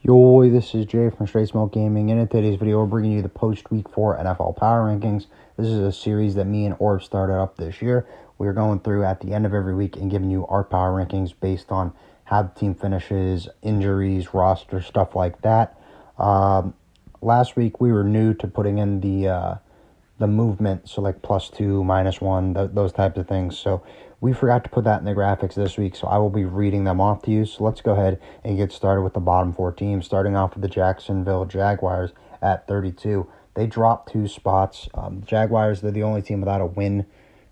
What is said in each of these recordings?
Yo, this is Jay from Straight Smoke Gaming, and in today's video, we're bringing you the post-Week 4 NFL Power Rankings. This is a series that me and Orb started up this year. We're going through at the end of every week and giving you our power rankings based on how the team finishes, injuries, roster, stuff like that. Last week, we were new to putting in the movement, so like +2, -1, those types of things. So we forgot to put that in the graphics this week, so I will be reading them off to you. So let's go ahead and get started with the bottom four teams, starting off with the Jacksonville Jaguars at 32. They dropped 2 spots. Jaguars, they're the only team without a win.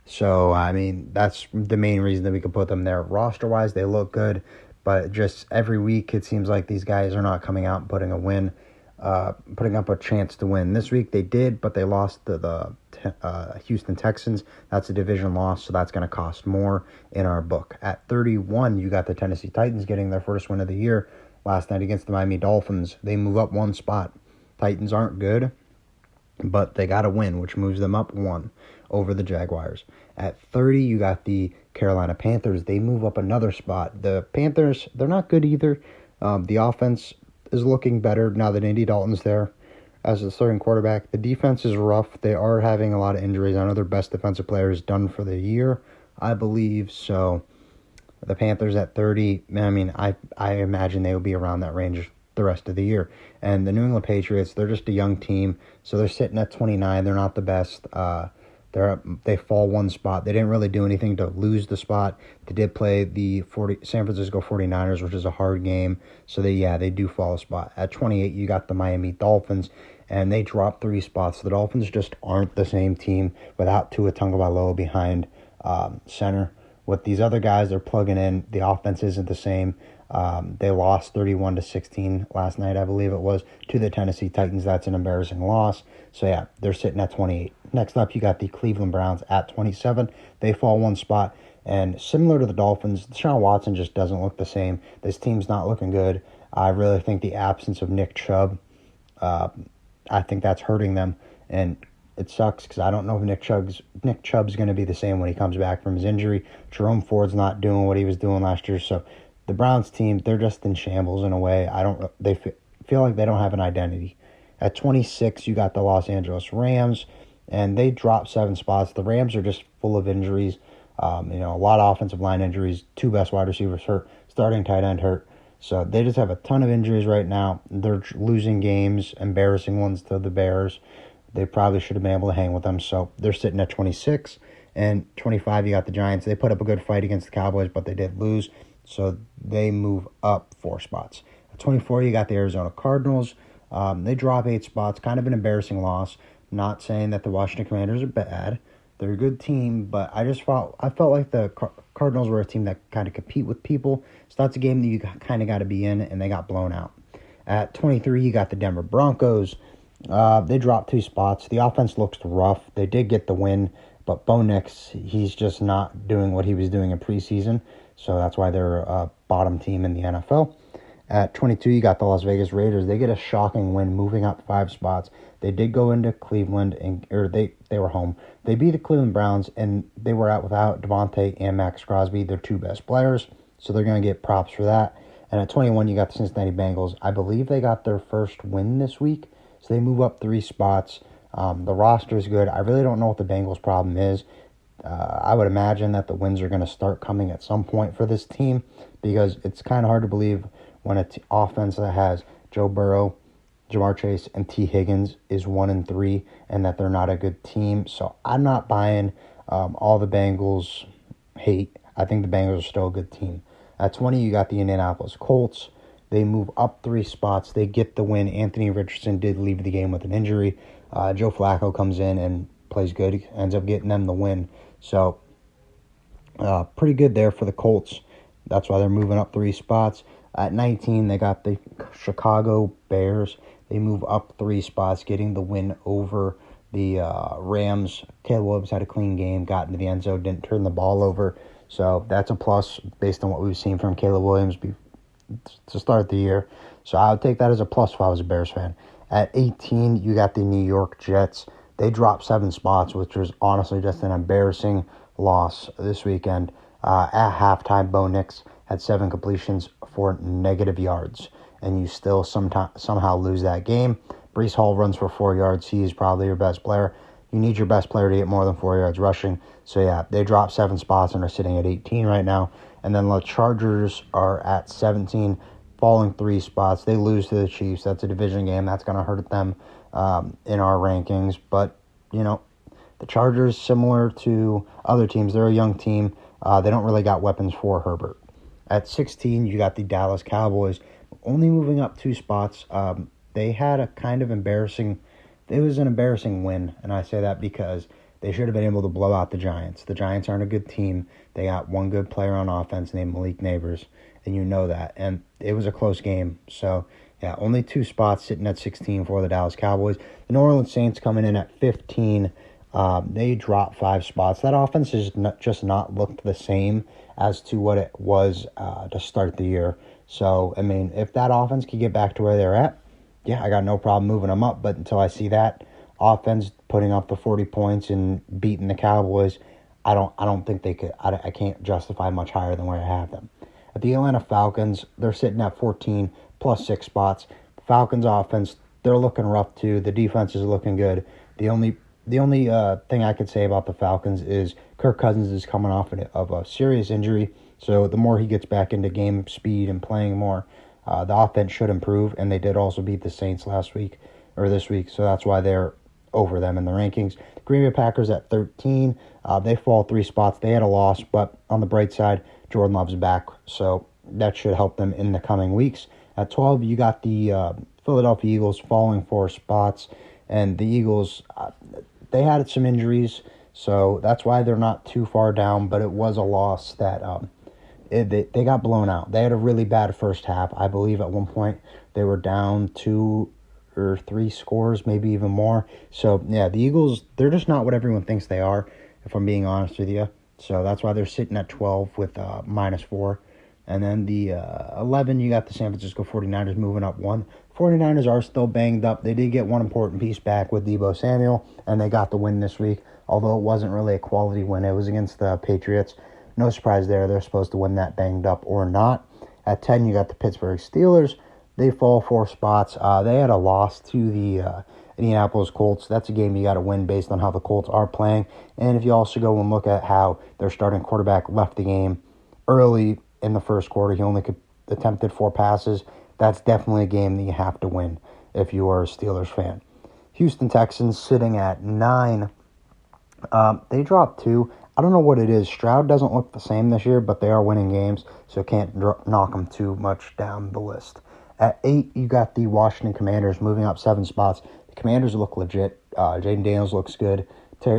So, I mean, that's the main reason that we could put them there. Roster-wise, they look good, but just every week it seems like these guys are not coming out and putting up a chance to win. This week they did, but they lost to the Houston Texans. That's a division loss, so that's going to cost more in our book. At 31, you got the Tennessee Titans getting their first win of the year last night against the Miami Dolphins. They move up 1 spot. Titans aren't good, but they got a win, which moves them up 1 over the Jaguars. At 30, you got the Carolina Panthers. They move up another spot. The Panthers, they're not good either. The offense is looking better now that Andy Dalton's there as the starting quarterback. The defense is rough. They are having a lot of injuries. I know their best defensive player is done for the year, I believe. So the Panthers at 30, I mean, I imagine they will be around that range the rest of the year. And the New England Patriots, they're just a young team, so they're sitting at 29. They're not the best. They fall 1 spot. They didn't really do anything to lose the spot. They did play the San Francisco 49ers, which is a hard game. So they do fall a spot. At 28, you got the Miami Dolphins, and they dropped 3 spots. The Dolphins just aren't the same team without Tua Tagovailoa behind center. With these other guys, they're plugging in. The offense isn't the same. They lost 31-16 last night, I believe it was, to the Tennessee Titans. That's an embarrassing loss. So, they're sitting at 28. Next up, you got the Cleveland Browns at 27. They fall 1 spot. And similar to the Dolphins, Deshaun Watson just doesn't look the same. This team's not looking good. I really think the absence of Nick Chubb, I think that's hurting them. And it sucks because I don't know if Nick Chubb's going to be the same when he comes back from his injury. Jerome Ford's not doing what he was doing last year. So the Browns team, they're just in shambles in a way. They feel like they don't have an identity. At 26, you got the Los Angeles Rams, and they dropped 7 spots. The Rams are just full of injuries. A lot of offensive line injuries. 2 best wide receivers hurt. Starting tight end hurt. So they just have a ton of injuries right now. They're losing games, embarrassing ones to the Bears. They probably should have been able to hang with them. So they're sitting at 26. And 25, you got the Giants. They put up a good fight against the Cowboys, but they did lose. So they move up 4 spots. At 24, you got the Arizona Cardinals. They drop 8 spots. Kind of an embarrassing loss. Not saying that the Washington Commanders are bad. They're a good team, but I felt like the Cardinals were a team that kind of compete with people. So that's a game that you kind of got to be in, and they got blown out. At 23, you got the Denver Broncos. They dropped 2 spots. The offense looks rough. They did get the win, but Bo Nix, he's just not doing what he was doing in preseason. So that's why they're a bottom team in the NFL. At 22, you got the Las Vegas Raiders. They get a shocking win, moving up 5 spots. They did go into Cleveland, they were home. They beat the Cleveland Browns, and they were out without Devontae and Max Crosby, their 2 best players. So they're going to get props for that. And at 21, you got the Cincinnati Bengals. I believe they got their first win this week. So they move up 3 spots. The roster is good. I really don't know what the Bengals' problem is. I would imagine that the wins are going to start coming at some point for this team because it's kind of hard to believe when an offense that has Joe Burrow, Jamar Chase, and T. Higgins is 1-3 and that they're not a good team. So I'm not buying all the Bengals hate. I think the Bengals are still a good team. At 20, you got the Indianapolis Colts. They move up 3 spots. They get the win. Anthony Richardson did leave the game with an injury. Joe Flacco comes in and plays good. Ends up getting them the win. So pretty good there for the Colts. That's why they're moving up 3 spots. At 19, they got the Chicago Bears. They move up 3 spots, getting the win over the Rams. Caleb Williams had a clean game, got into the end zone, didn't turn the ball over. So that's a plus based on what we've seen from Caleb Williams to start the year. So I would take that as a plus if I was a Bears fan. At 18, you got the New York Jets. They dropped 7 spots, which was honestly just an embarrassing loss this weekend. At halftime, Bo Nix had 7 completions for negative yards. and you still somehow lose that game. Breece Hall runs for 4 yards. He is probably your best player. You need your best player to get more than 4 yards rushing. So, yeah, they dropped 7 spots and are sitting at 18 right now. And then the Chargers are at 17, falling 3 spots. They lose to the Chiefs. That's a division game. That's going to hurt them in our rankings. But, the Chargers, similar to other teams, they're a young team. They don't really got weapons for Herbert. At 16, you got the Dallas Cowboys, only moving up 2 spots. They had a kind of embarrassing, it was an embarrassing win, and I say that because they should have been able to blow out the Giants. The Giants aren't a good team. They got one good player on offense named Malik Neighbors, and you know that. And it was a close game. So, yeah, only 2 spots sitting at 16 for the Dallas Cowboys. The New Orleans Saints coming in at 15. They dropped 5 spots. That offense has just not looked the same as to what it was to start the year. So, I mean, if that offense could get back to where they're at, yeah, I got no problem moving them up. But until I see that offense putting up the 40 points and beating the Cowboys, I don't think they could. I can't justify much higher than where I have them. At the Atlanta Falcons, they're sitting at 14 plus 6 spots. Falcons offense, they're looking rough too. The defense is looking good. The only thing I could say about the Falcons is Kirk Cousins is coming off of a serious injury. So the more he gets back into game speed and playing more, the offense should improve. And they did also beat the Saints this week. So that's why they're over them in the rankings. The Green Bay Packers at 13. They fall 3 spots. They had a loss, but on the bright side, Jordan Love's back. So that should help them in the coming weeks. At 12, you got the Philadelphia Eagles falling 4 spots. And the Eagles, they had some injuries, so that's why they're not too far down. But it was a loss that they got blown out. They had a really bad first half. I believe at one point they were down 2 or 3 scores, maybe even more. So, yeah, the Eagles, they're just not what everyone thinks they are, if I'm being honest with you. So that's why they're sitting at 12 with -4. And then the 11, you got the San Francisco 49ers moving up 1. 49ers are still banged up. They did get one important piece back with Deebo Samuel, and they got the win this week, although it wasn't really a quality win. It was against the Patriots. No surprise there. They're supposed to win that banged up or not. At 10, you got the Pittsburgh Steelers. They fall 4 spots. They had a loss to the Indianapolis Colts. That's a game you got to win based on how the Colts are playing. And if you also go and look at how their starting quarterback left the game early in the first quarter, he only attempted 4 passes. That's definitely a game that you have to win if you are a Steelers fan. Houston Texans sitting at 9. They dropped 2. I don't know what it is. Stroud doesn't look the same this year, but they are winning games, so can't knock them too much down the list. At 8, you got the Washington Commanders moving up 7 spots. The Commanders look legit. Jaden Daniels looks good.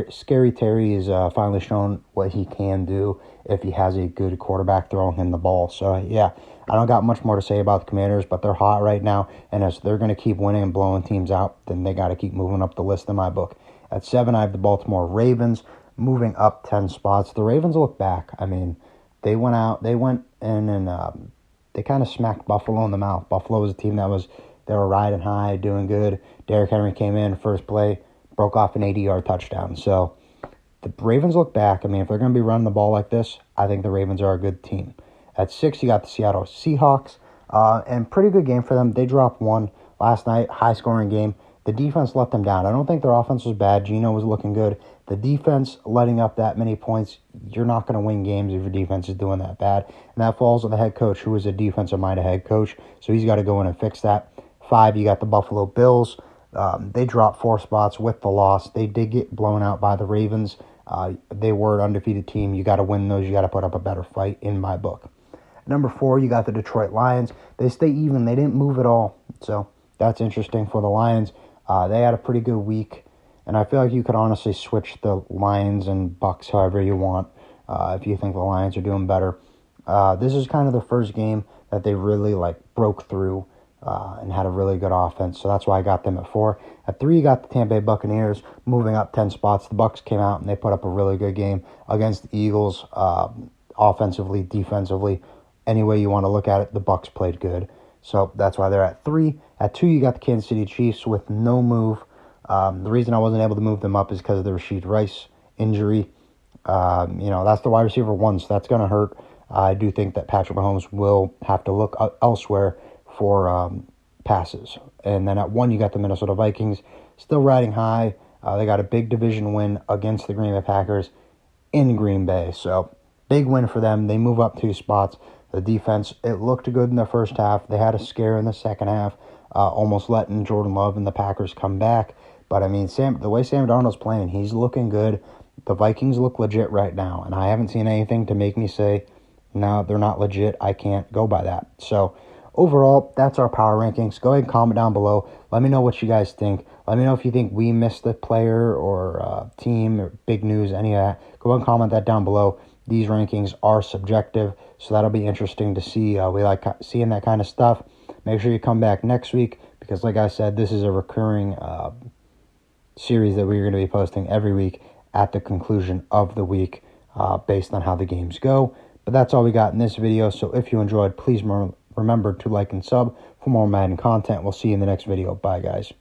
Scary Terry is finally shown what he can do if he has a good quarterback throwing him the ball. So, yeah, I don't got much more to say about the Commanders, but they're hot right now. And as they're going to keep winning and blowing teams out, then they got to keep moving up the list in my book. At 7, I have the Baltimore Ravens moving up 10 spots. The Ravens look back. I mean, they went in and they kind of smacked Buffalo in the mouth. Buffalo was a team they were riding high, doing good. Derrick Henry came in, first play, broke off an 80-yard touchdown. So the Ravens look back. I mean, if they're going to be running the ball like this, I think the Ravens are a good team. At 6, you got the Seattle Seahawks, and pretty good game for them. They dropped 1 last night, high-scoring game. The defense let them down. I don't think their offense was bad. Geno was looking good. The defense letting up that many points, you're not going to win games if your defense is doing that bad. And that falls on the head coach, who is a defensive-minded head coach, so he's got to go in and fix that. 5, you got the Buffalo Bills. They dropped 4 spots with the loss. They did get blown out by the Ravens. They were an undefeated team. You got to win those. You got to put up a better fight in my book. Number 4, you got the Detroit Lions. They stay even. They didn't move at all. So that's interesting for the Lions. They had a pretty good week. And I feel like you could honestly switch the Lions and Bucks however you want if you think the Lions are doing better. This is kind of the first game that they really broke through and had a really good offense. So that's why I got them at 4. At 3, you got the Tampa Bay Buccaneers moving up 10 spots. The Bucks came out and they put up a really good game against the Eagles offensively, defensively. Any way you want to look at it, the Bucks played good. So that's why they're at 3. At 2, you got the Kansas City Chiefs with no move. The reason I wasn't able to move them up is because of the Rashid Rice injury. That's the wide receiver 1, so that's going to hurt. I do think that Patrick Mahomes will have to look elsewhere for passes. And then at 1, you got the Minnesota Vikings, still riding high. They got a big division win against the Green Bay Packers in Green Bay. So, big win for them. They move up 2 spots. The defense, it looked good in the first half. They had a scare in the second half, almost letting Jordan Love and the Packers come back. But, I mean, the way Sam Darnold's playing, he's looking good. The Vikings look legit right now, and I haven't seen anything to make me say, no, they're not legit. I can't go by that. So, overall, that's our power rankings. Go ahead and comment down below. Let me know what you guys think. Let me know if you think we missed a player or team or big news, any of that. Go ahead and comment that down below. These rankings are subjective, so that'll be interesting to see. We like seeing that kind of stuff. Make sure you come back next week because, like I said, this is a recurring series that we're going to be posting every week at the conclusion of the week based on how the games go. But that's all we got in this video, so if you enjoyed, please remember to like and sub for more Madden content. We'll see you in the next video. Bye, guys.